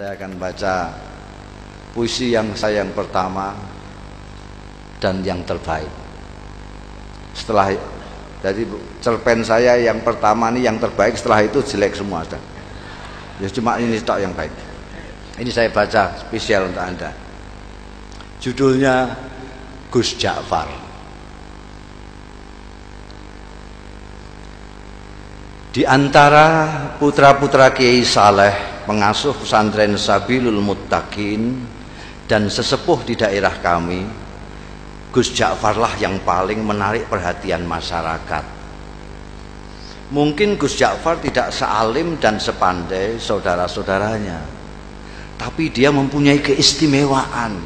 Saya akan baca puisi yang pertama dan yang terbaik. Setelah jadi cerpen saya yang pertama ini yang terbaik, setelah itu jelek semua sudah. Ya cuma ini tok yang baik. Ini saya baca spesial untuk Anda. Judulnya Gus Ja'far. Di antara putra-putra Kiai Saleh, pengasuh pesantren Sabilul Muttaqin dan sesepuh di daerah kami, Gus Ja'farlah yang paling menarik perhatian masyarakat. Mungkin Gus Ja'far tidak sealim dan sepandai saudara-saudaranya, tapi dia mempunyai keistimewaan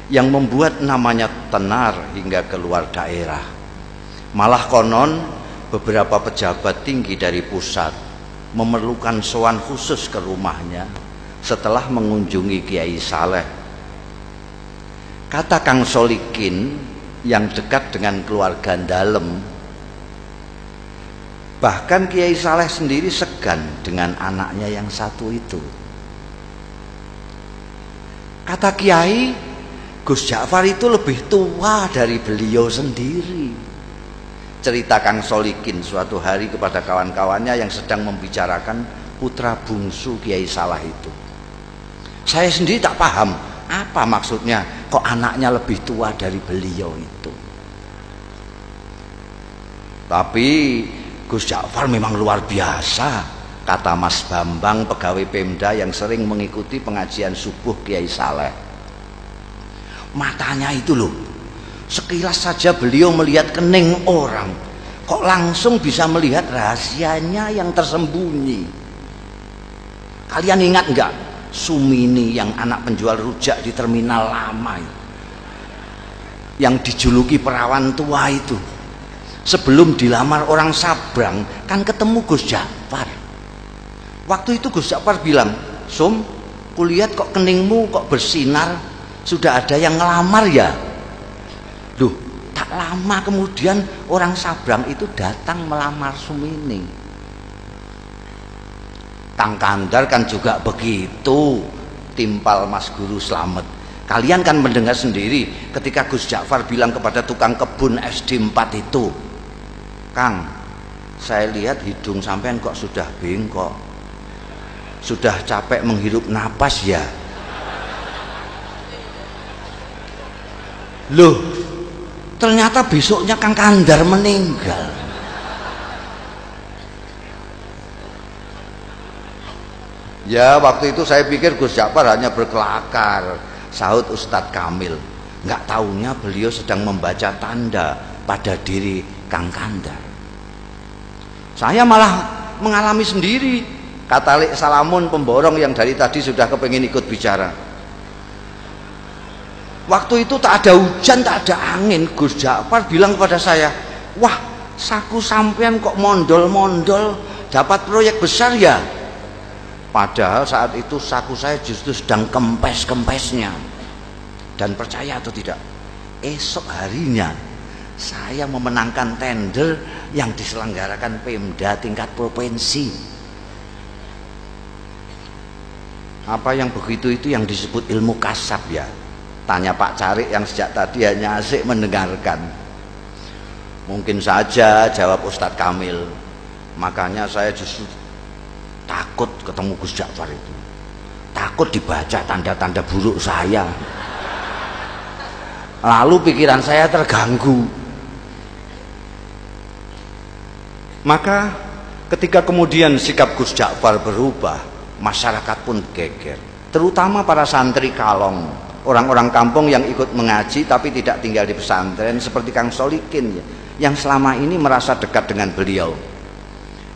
yang membuat namanya tenar hingga keluar daerah. Malah konon beberapa pejabat tinggi dari pusat memerlukan sowan khusus ke rumahnya setelah mengunjungi Kiai Saleh. Kata Kang Solikin yang dekat dengan keluarga dalem, bahkan Kiai Saleh sendiri segan dengan anaknya yang satu itu. Kata Kiai, Gus Ja'far itu lebih tua dari beliau sendiri. Cerita Kang Solikin suatu hari kepada kawan-kawannya yang sedang membicarakan putra bungsu Kiai Saleh itu. Saya sendiri tak paham apa maksudnya kok anaknya lebih tua dari beliau itu. Tapi Gus Ja'far memang luar biasa, kata Mas Bambang, pegawai Pemda yang sering mengikuti pengajian subuh Kiai Saleh. Matanya itu loh, sekilas saja beliau melihat kening orang, kok langsung bisa melihat rahasianya yang tersembunyi. Kalian ingat enggak Sumini yang anak penjual rujak di terminal lama itu, yang dijuluki perawan tua itu? Sebelum dilamar orang Sabrang kan ketemu Gus Ja'far. Waktu itu Gus Ja'far bilang, "Sum, kulihat kok keningmu kok bersinar, sudah ada yang ngelamar ya?" Duh, tak lama kemudian orang Sabrang itu datang melamar Sumini. Kang Kandar kan juga begitu, timpal Mas Guru Slamet. Kalian kan mendengar sendiri ketika Gus Ja'far bilang kepada tukang kebun SD 4 itu, "Kang, saya lihat hidung sampean kok sudah bengkok, sudah capek menghirup napas ya?" Loh, ternyata besoknya Kang Kandar meninggal. Ya, waktu itu saya pikir Gus Ja'far hanya berkelakar, sahut Ustadz Kamil. Nggak taunya beliau sedang membaca tanda pada diri Kang Kandar. Saya malah mengalami sendiri, kata Lek Salamun pemborong yang dari tadi sudah kepengin ikut bicara. Waktu itu tak ada hujan, tak ada angin, Gus Ja'far bilang kepada saya, "Wah, saku sampean kok mondol-mondol, dapat proyek besar ya?" Padahal saat itu saku saya justru sedang kempes-kempesnya. Dan percaya atau tidak, esok harinya saya memenangkan tender yang diselenggarakan Pemda tingkat provinsi. Apa yang begitu itu yang disebut ilmu kasab ya? Tanya Pak Carik yang sejak tadi hanya asik mendengarkan. Mungkin saja, jawab Ustadz Kamil. Makanya saya justru takut ketemu Gus Ja'far itu, takut dibaca tanda-tanda buruk saya. Lalu pikiran saya terganggu. Maka ketika kemudian sikap Gus Ja'far berubah, masyarakat pun geger, terutama para santri kalong, orang-orang kampung yang ikut mengaji tapi tidak tinggal di pesantren seperti Kang Solikin ya, yang selama ini merasa dekat dengan beliau.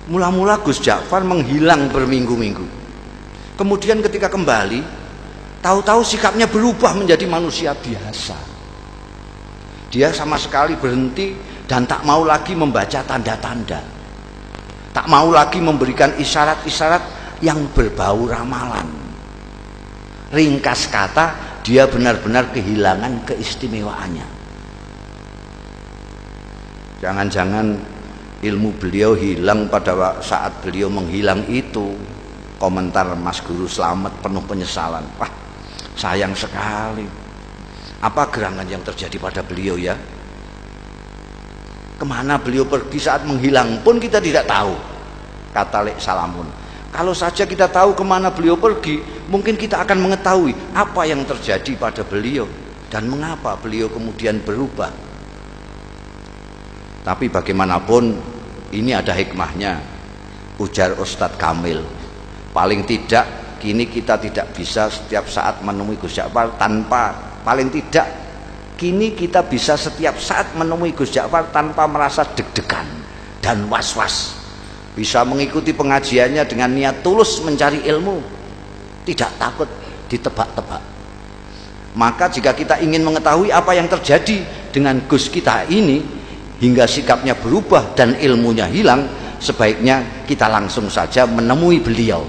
Mula-mula Gus Ja'far menghilang berminggu-minggu. Kemudian ketika kembali, tahu-tahu sikapnya berubah menjadi manusia biasa. Dia sama sekali berhenti dan tak mau lagi membaca tanda-tanda, tak mau lagi memberikan isyarat-isyarat yang berbau ramalan. Ringkas kata, dia benar-benar kehilangan keistimewaannya. Jangan-jangan ilmu beliau hilang pada saat beliau menghilang itu. Komentar Mas Guru Slamet penuh penyesalan. Wah, sayang sekali. Apa gerangan yang terjadi pada beliau ya? Kemana beliau pergi saat menghilang pun kita tidak tahu, kata Lek Salamun. Kalau saja kita tahu kemana beliau pergi, mungkin kita akan mengetahui apa yang terjadi pada beliau dan mengapa beliau kemudian berubah. Tapi bagaimanapun ini ada hikmahnya, ujar Ustadz Kamil. Paling tidak kini kita tidak bisa setiap saat menemui Gus Ja'far paling tidak kini kita bisa setiap saat menemui Gus Ja'far tanpa merasa deg-degan dan was-was. Bisa mengikuti pengajiannya dengan niat tulus mencari ilmu, tidak takut ditebak-tebak. Maka jika kita ingin mengetahui apa yang terjadi dengan Gus kita ini hingga sikapnya berubah dan ilmunya hilang, sebaiknya kita langsung saja menemui beliau.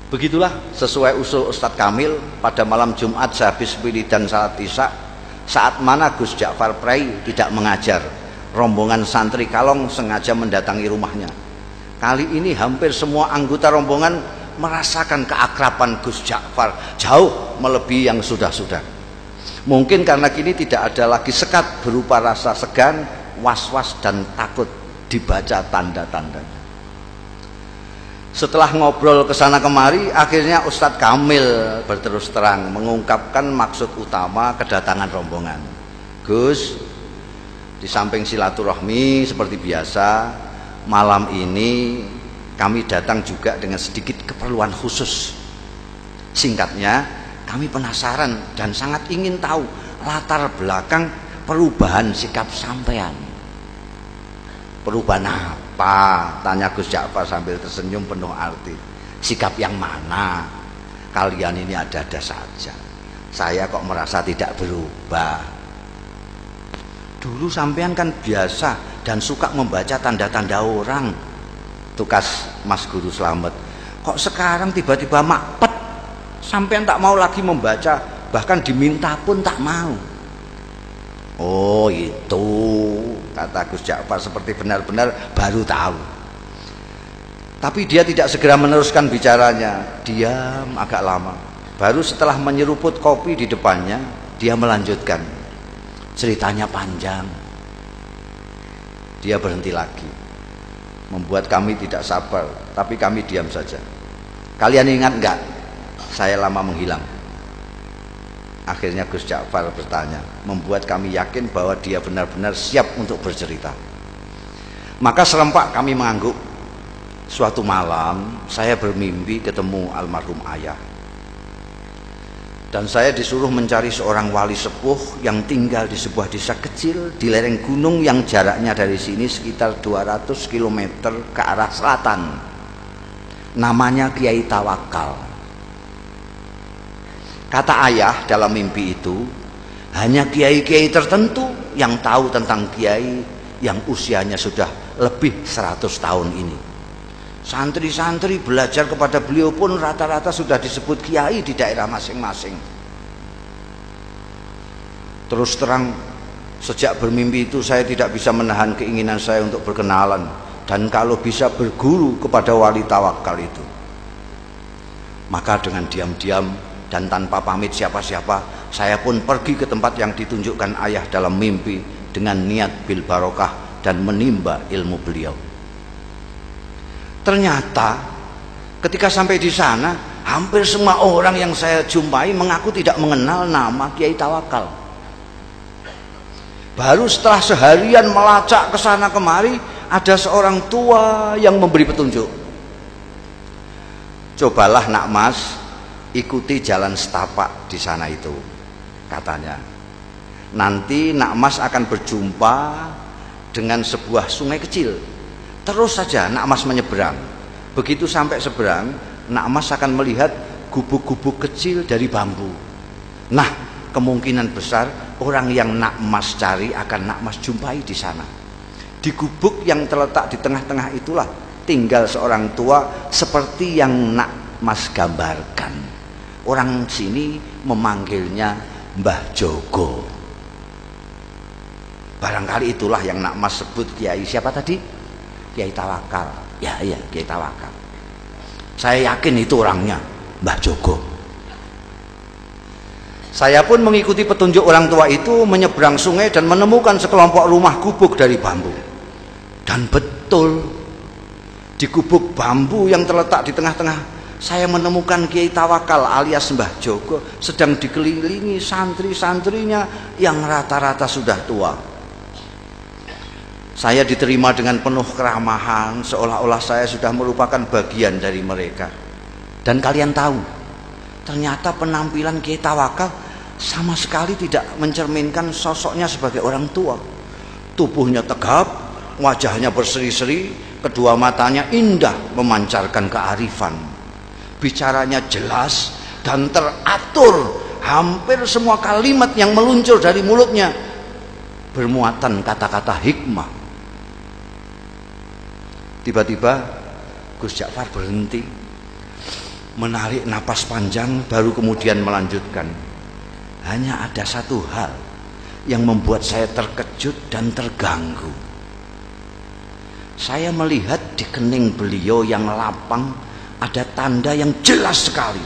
Begitulah sesuai usul Ustadz Kamil pada malam Jumat sehabis wiridan salat Isya, saat mana Gus Ja'far Prai tidak mengajar, rombongan santri Kalong sengaja mendatangi rumahnya. Kali ini hampir semua anggota rombongan merasakan keakraban Gus Ja'far jauh melebihi yang sudah-sudah. Mungkin karena kini tidak ada lagi sekat berupa rasa segan, was-was dan takut dibaca tanda-tandanya. Setelah ngobrol kesana kemari, akhirnya Ustadz Kamil berterus terang mengungkapkan maksud utama kedatangan rombongan. Gus, di samping silaturahmi seperti biasa, malam ini kami datang juga dengan sedikit keperluan khusus. Singkatnya, kami penasaran dan sangat ingin tahu latar belakang perubahan sikap sampean. Perubahan apa? Tanya Gus Ja'far sambil tersenyum penuh arti. Sikap yang mana? Kalian ini ada-ada saja. Saya kok merasa tidak berubah. Dulu sampean kan biasa dan suka membaca tanda-tanda orang, tukas Mas Guru Slamet. Kok sekarang tiba-tiba makpet, sampean tak mau lagi membaca, bahkan diminta pun tak mau. Oh itu, kata Gus Ja'far seperti benar-benar baru tahu. Tapi dia tidak segera meneruskan bicaranya, diam agak lama. Baru setelah menyeruput kopi di depannya, dia melanjutkan. Ceritanya panjang. Dia berhenti lagi, membuat kami tidak sabar, tapi kami diam saja. Kalian ingat enggak, saya lama menghilang? Akhirnya Gus Ja'far bertanya, membuat kami yakin bahwa dia benar-benar siap untuk bercerita. Maka serempak kami mengangguk. Suatu malam saya bermimpi ketemu almarhum ayah, dan saya disuruh mencari seorang wali sepuh yang tinggal di sebuah desa kecil di lereng gunung yang jaraknya dari sini sekitar 200 km ke arah selatan. Namanya Kiai Tawakal. Kata ayah dalam mimpi itu, hanya kiai-kiai tertentu yang tahu tentang kiai yang usianya sudah lebih 100 tahun ini. Santri-santri belajar kepada beliau pun rata-rata sudah disebut kiai di daerah masing-masing. Terus terang, sejak bermimpi itu saya tidak bisa menahan keinginan saya untuk berkenalan dan kalau bisa berguru kepada wali tawakal itu. Maka dengan diam-diam dan tanpa pamit siapa-siapa, saya pun pergi ke tempat yang ditunjukkan ayah dalam mimpi dengan niat bil barokah dan menimba ilmu beliau. Ternyata ketika sampai di sana, hampir semua orang yang saya jumpai mengaku tidak mengenal nama Kiai Tawakal. Baru setelah seharian melacak ke sana kemari, ada seorang tua yang memberi petunjuk. Cobalah nak mas, ikuti jalan setapak di sana itu, katanya. Nanti nak mas akan berjumpa dengan sebuah sungai kecil. Terus saja nak mas menyeberang. Begitu sampai seberang, nak mas akan melihat gubuk-gubuk kecil dari bambu. Nah, kemungkinan besar orang yang nak mas cari akan nak mas jumpai di sana. Di gubuk yang terletak di tengah-tengah itulah tinggal seorang tua seperti yang nak mas gambarkan. Orang sini memanggilnya Mbah Jogo. Barangkali itulah yang nak mas sebut Kiai siapa tadi? Kiai Tawakal. Ya, Kiai Tawakal. Saya yakin itu orangnya, Mbah Jogo. Saya pun mengikuti petunjuk orang tua itu menyeberang sungai dan menemukan sekelompok rumah gubuk dari bambu. Dan betul, di gubuk bambu yang terletak di tengah-tengah, saya menemukan Kiai Tawakal alias Mbah Jogo sedang dikelilingi santri-santrinya yang rata-rata sudah tua. Saya diterima dengan penuh keramahan, seolah-olah saya sudah merupakan bagian dari mereka. Dan kalian tahu, ternyata penampilan Kiai Tawakal sama sekali tidak mencerminkan sosoknya sebagai orang tua. Tubuhnya tegap, wajahnya berseri-seri, kedua matanya indah memancarkan kearifan. Bicaranya jelas dan teratur, hampir semua kalimat yang meluncur dari mulutnya bermuatan kata-kata hikmah. Tiba-tiba Gus Ja'far berhenti, menarik napas panjang, baru kemudian melanjutkan. Hanya ada satu hal yang membuat saya terkejut dan terganggu. Saya melihat di kening beliau yang lapang ada tanda yang jelas sekali,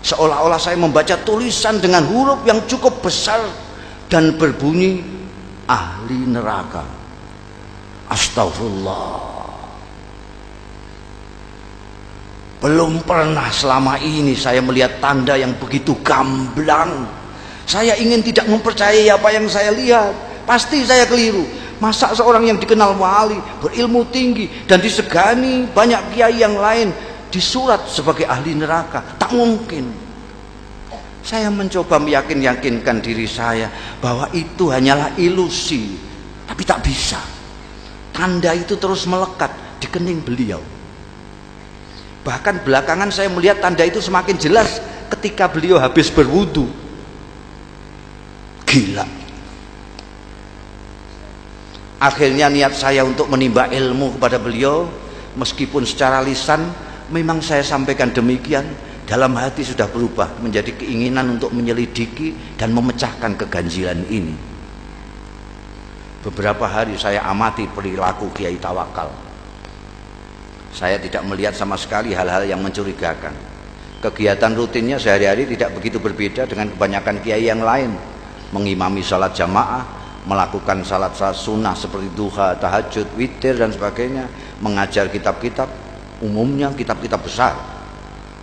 seolah-olah saya membaca tulisan dengan huruf yang cukup besar dan berbunyi ahli neraka. Astagfirullah. Belum pernah selama ini saya melihat tanda yang begitu gamblang. Saya ingin tidak mempercayai apa yang saya lihat. Pasti saya keliru. Masa seorang yang dikenal wali, berilmu tinggi, dan disegani banyak kiai yang lain disurat sebagai ahli neraka? Tak mungkin. Saya mencoba meyakinkan diri saya bahwa itu hanyalah ilusi, tapi tak bisa. Tanda itu terus melekat di kening beliau. Bahkan belakangan saya melihat tanda itu semakin jelas ketika beliau habis berwudu. Gila. Akhirnya niat saya untuk menimba ilmu kepada beliau, meskipun secara lisan memang saya sampaikan demikian, dalam hati sudah berubah menjadi keinginan untuk menyelidiki dan memecahkan keganjilan ini. Beberapa hari saya amati perilaku Kiai Tawakal. Saya tidak melihat sama sekali hal-hal yang mencurigakan. Kegiatan rutinnya sehari-hari tidak begitu berbeda dengan kebanyakan kiai yang lain. Mengimami salat jamaah, melakukan salat sunnah seperti duha, tahajud, witir dan sebagainya, mengajar kitab-kitab, umumnya kitab-kitab besar,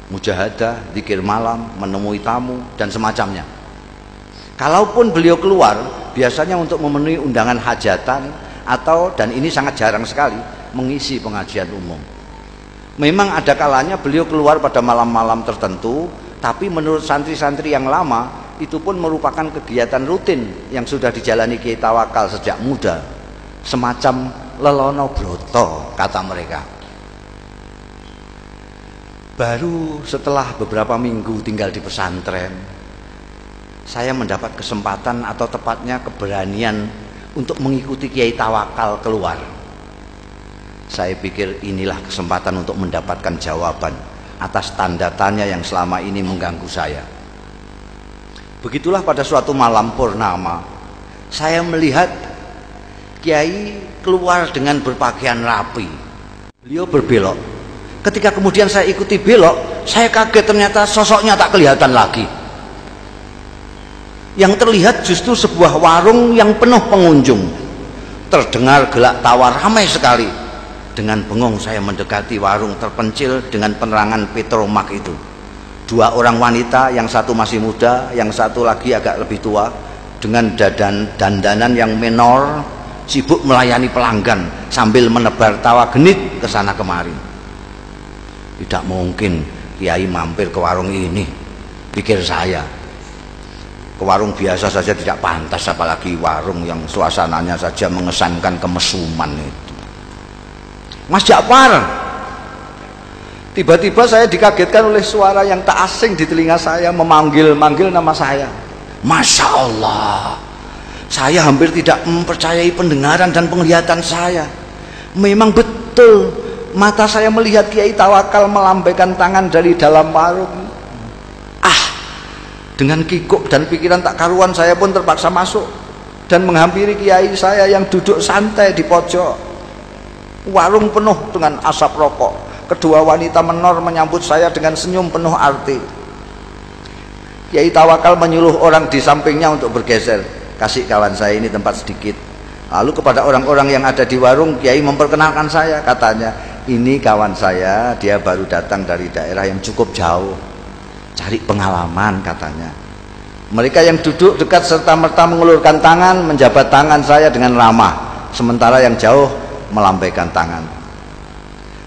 mujahadah, zikir malam, menemui tamu dan semacamnya. Kalaupun beliau keluar, biasanya untuk memenuhi undangan hajatan atau, dan ini sangat jarang sekali, mengisi pengajian umum. Memang ada kalanya beliau keluar pada malam-malam tertentu, tapi menurut santri-santri yang lama itu pun merupakan kegiatan rutin yang sudah dijalani Kiai Tawakal sejak muda, semacam lelono broto kata mereka. Baru setelah beberapa minggu tinggal di pesantren, saya mendapat kesempatan atau tepatnya keberanian untuk mengikuti Kiai Tawakal keluar. Saya pikir inilah kesempatan untuk mendapatkan jawaban atas tanda tanya yang selama ini mengganggu saya. Begitulah pada suatu malam purnama, saya melihat Kiai keluar dengan berpakaian rapi. Beliau berbelok. Ketika kemudian saya ikuti belok, saya kaget ternyata sosoknya tak kelihatan lagi. Yang terlihat justru sebuah warung yang penuh pengunjung. Terdengar gelak tawa ramai sekali. Dengan bengong saya mendekati warung terpencil dengan penerangan petromak itu. Dua orang wanita, yang satu masih muda, yang satu lagi agak lebih tua, dengan dandanan yang menor, sibuk melayani pelanggan sambil menebar tawa genit ke sana kemari. Tidak mungkin Kiai mampir ke warung ini, pikir saya. Ke warung biasa saja tidak pantas, apalagi warung yang suasananya saja mengesankan kemesuman itu. Mas Ja'far. Tiba-tiba saya dikagetkan oleh suara yang tak asing di telinga saya, memanggil-manggil nama saya. Masya Allah, saya hampir tidak mempercayai pendengaran dan penglihatan saya. Memang betul, mata saya melihat Kiai Tawakal melambaikan tangan dari dalam warung. Dengan kikuk dan pikiran tak karuan, saya pun terpaksa masuk dan menghampiri Kiai saya yang duduk santai di pojok. Warung penuh dengan asap rokok, Kedua wanita menor menyambut saya dengan senyum penuh arti. Kiai Tawakal menyuruh orang di sampingnya untuk bergeser. Kasih kawan saya ini tempat sedikit. Lalu kepada orang-orang yang ada di warung, Kiai memperkenalkan saya. Katanya, ini kawan saya, dia baru datang dari daerah yang cukup jauh, cari pengalaman katanya. Mereka yang duduk dekat serta-merta mengulurkan tangan, menjabat tangan saya dengan ramah, sementara yang jauh melambaikan tangan.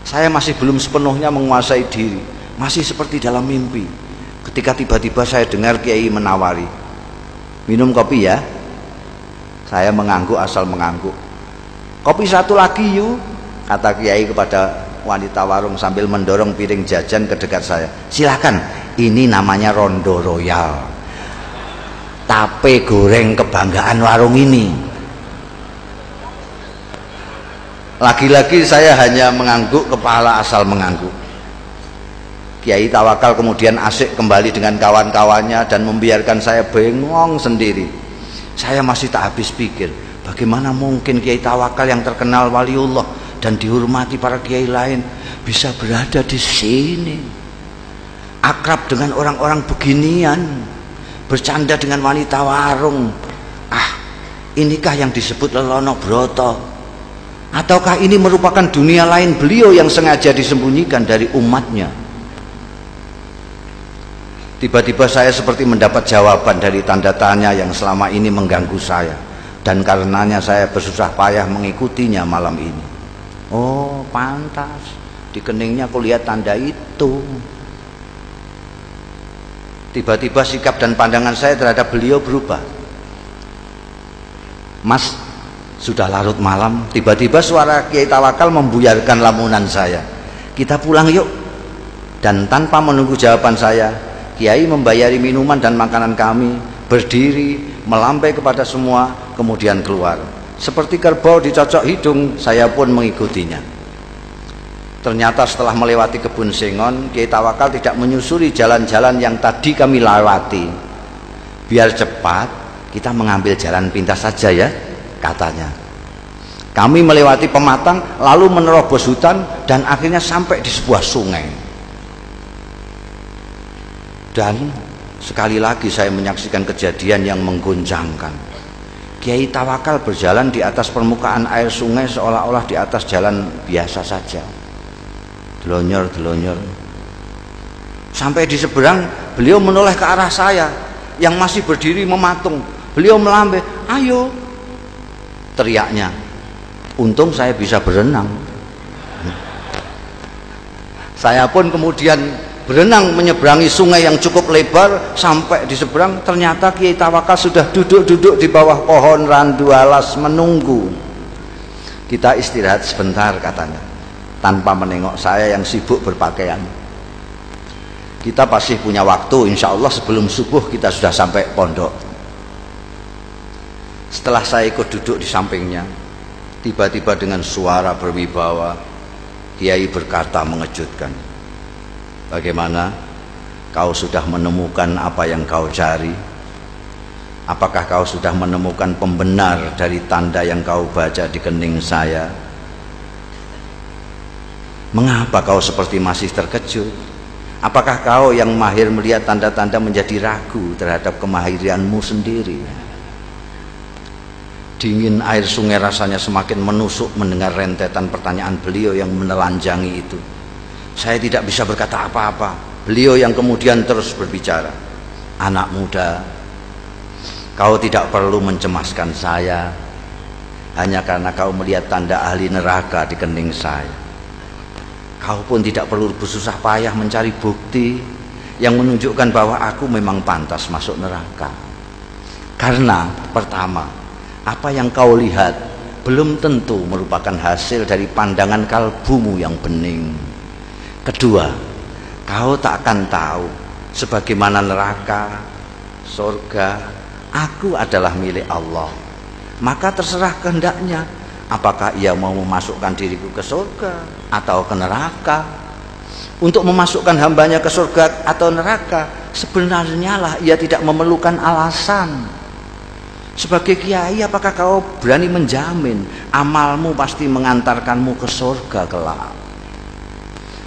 Saya masih belum sepenuhnya menguasai diri, masih seperti dalam mimpi. Ketika tiba-tiba saya dengar Kiai menawari, minum kopi ya. Saya mengangguk asal mengangguk. Kopi satu lagi yuk, kata Kiai kepada wanita warung sambil mendorong piring jajan ke dekat saya. Silakan, ini namanya Rondo Royal, tape goreng kebanggaan warung ini. Lagi-lagi saya hanya mengangguk kepala asal mengangguk. Kiai Tawakal kemudian asik kembali dengan kawan-kawannya dan membiarkan saya bengong sendiri. Saya masih tak habis pikir, bagaimana mungkin Kiai Tawakal yang terkenal waliullah dan dihormati para kiai lain bisa berada di sini, akrab dengan orang-orang beginian, bercanda dengan wanita warung. Inikah yang disebut Lelono Broto? Ataukah ini merupakan dunia lain beliau yang sengaja disembunyikan dari umatnya? Tiba-tiba saya seperti mendapat jawaban dari tanda tanya yang selama ini mengganggu saya, dan karenanya saya bersusah payah mengikutinya malam ini. Oh, pantas di keningnya aku lihat tanda itu. Tiba-tiba sikap dan pandangan saya terhadap beliau berubah. Mas, sudah larut malam. Tiba-tiba suara Kiai Tawakal membuyarkan lamunan saya. Kita pulang yuk. Dan tanpa menunggu jawaban saya, Kiai membayari minuman dan makanan kami, berdiri, melambai kepada semua, kemudian keluar. Seperti kerbau dicocok hidung, saya pun mengikutinya. Ternyata setelah melewati kebun sengon, Kiai Tawakal tidak menyusuri jalan-jalan yang tadi kami lewati. Biar cepat, kita mengambil jalan pintas saja ya, katanya. Kami melewati pematang, lalu menerobos hutan, dan akhirnya sampai di sebuah sungai. Dan sekali lagi saya menyaksikan kejadian yang menggoncangkan. Kiai Tawakal berjalan di atas permukaan air sungai seolah-olah di atas jalan biasa saja. Delonyor-delonyor. Sampai di seberang, beliau menoleh ke arah saya yang masih berdiri mematung. Beliau melambai, ayo, teriaknya. Untung saya bisa berenang. Saya pun kemudian berenang menyeberangi sungai yang cukup lebar. Sampai di seberang, ternyata Kiai Tawakal sudah duduk-duduk di bawah pohon randu alas menunggu. Kita istirahat sebentar, katanya, tanpa menengok saya yang sibuk berpakaian. Kita pasti punya waktu, insya Allah sebelum subuh kita sudah sampai pondok. Setelah saya ikut duduk di sampingnya, tiba-tiba dengan suara berwibawa, Kiai berkata mengejutkan, bagaimana? Kau sudah menemukan apa yang kau cari? Apakah kau sudah menemukan pembenar dari tanda yang kau baca di kening saya? Mengapa kau seperti masih terkejut? Apakah kau yang mahir melihat tanda-tanda menjadi ragu terhadap kemahiranmu sendiri? Dingin air sungai rasanya semakin menusuk mendengar rentetan pertanyaan beliau yang menelanjangi itu. Saya tidak bisa berkata apa-apa. Beliau yang kemudian terus berbicara, anak muda, kau tidak perlu mencemaskan saya hanya karena kau melihat tanda ahli neraka di kening saya. Kau pun tidak perlu bersusah payah mencari bukti yang menunjukkan bahwa aku memang pantas masuk neraka. Karena pertama, apa yang kau lihat belum tentu merupakan hasil dari pandangan kalbumu yang bening. Kedua, kau tak akan tahu sebagaimana neraka, surga, aku adalah milik Allah. Maka terserah kehendaknya, apakah ia mau memasukkan diriku ke surga atau ke neraka. Untuk memasukkan hambanya ke surga atau neraka, sebenarnya lah ia tidak memerlukan alasan. Sebagai kiai, apakah kau berani menjamin amalmu pasti mengantarkanmu ke surga kelak?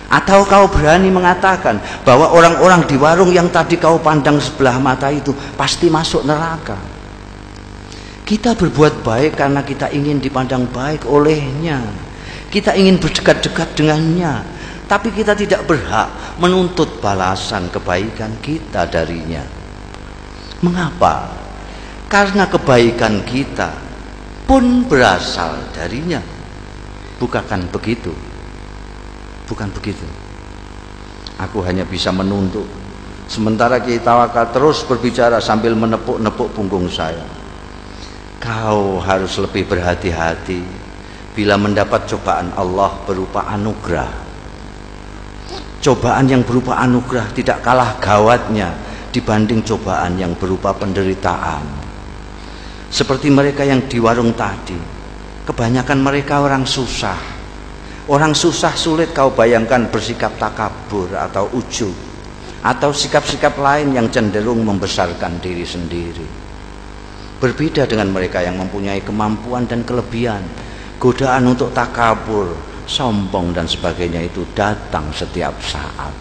Atau kau berani mengatakan bahwa orang-orang di warung yang tadi kau pandang sebelah mata itu pasti masuk neraka? Kita berbuat baik karena kita ingin dipandang baik olehnya. Kita ingin berdekat-dekat dengannya. Tapi kita tidak berhak menuntut balasan kebaikan kita darinya. Mengapa? Karena kebaikan kita pun berasal darinya. Bukan begitu? Bukan begitu. Aku hanya bisa menuntut. Sementara Kiai Tawakal terus berbicara sambil menepuk-nepuk punggung saya. Kau harus lebih berhati-hati bila mendapat cobaan Allah berupa anugerah. Cobaan yang berupa anugerah tidak kalah gawatnya dibanding cobaan yang berupa penderitaan. Seperti mereka yang di warung tadi, kebanyakan mereka orang susah. Orang susah sulit kau bayangkan bersikap takabur atau ujub, atau sikap-sikap lain yang cenderung membesarkan diri sendiri. Berbeda dengan mereka yang mempunyai kemampuan dan kelebihan. Godaan untuk takabur, sombong dan sebagainya itu datang setiap saat.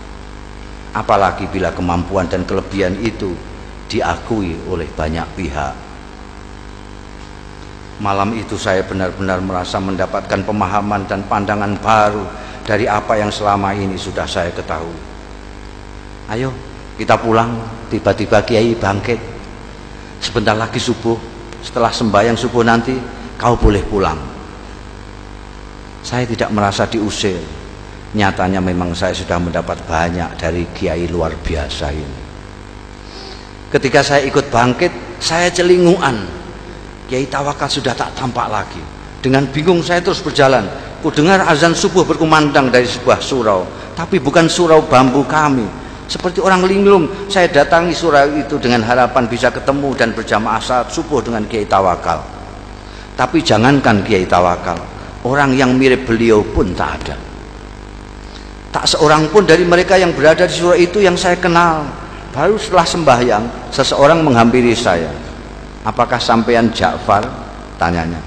Apalagi bila kemampuan dan kelebihan itu diakui oleh banyak pihak. Malam itu saya benar-benar merasa mendapatkan pemahaman dan pandangan baru dari apa yang selama ini sudah saya ketahui. Ayo kita pulang. Tiba-tiba Kiai bangkit. Sebentar lagi subuh. Setelah sembahyang subuh nanti kau boleh pulang. Saya tidak merasa diusir. Nyatanya memang saya sudah mendapat banyak dari Kiai luar biasa ini. Ketika saya ikut bangkit, saya celinguan. Kiai Tawakal sudah tak tampak lagi. Dengan bingung saya terus berjalan. Ku dengar azan subuh berkumandang dari sebuah surau, tapi bukan surau bambu kami. Seperti orang linglung, saya datangi surau itu dengan harapan bisa ketemu dan berjamaah salat subuh dengan Kiai Tawakal. Tapi jangankan Kiai Tawakal, orang yang mirip beliau pun tak ada. Tak seorang pun dari mereka yang berada di surau itu yang saya kenal. Baru setelah sembahyang, seseorang menghampiri saya. Apakah sampean Ja'far? Tanyanya.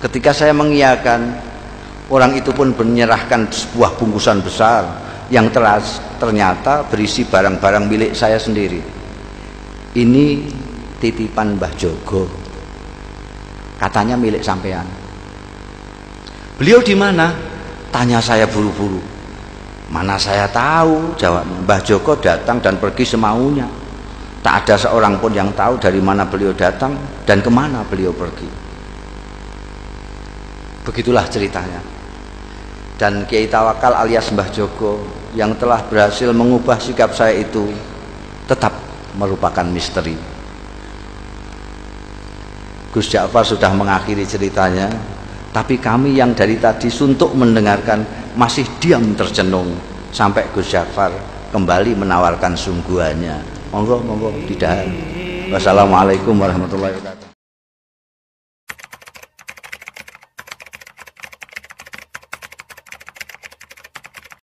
Ketika saya mengiyakan, orang itu pun menyerahkan sebuah bungkusan besar yang ternyata berisi barang-barang milik saya sendiri. Ini titipan Mbah Jogo. Katanya milik sampean. Beliau di mana? Tanya saya buru-buru. Mana saya tahu, jawabnya. Mbah Jogo datang dan pergi semaunya. Tak ada seorang pun yang tahu dari mana beliau datang dan kemana beliau pergi. Begitulah ceritanya. Dan Kiai Tawakal alias Mbah Jogo yang telah berhasil mengubah sikap saya itu tetap merupakan misteri. Gus Ja'far sudah mengakhiri ceritanya, tapi kami yang dari tadi suntuk mendengarkan masih diam tercenung sampai Gus Ja'far kembali menawarkan sungguhannya. Monggo, monggo, tidak. Wassalamualaikum warahmatullahi wabarakatuh.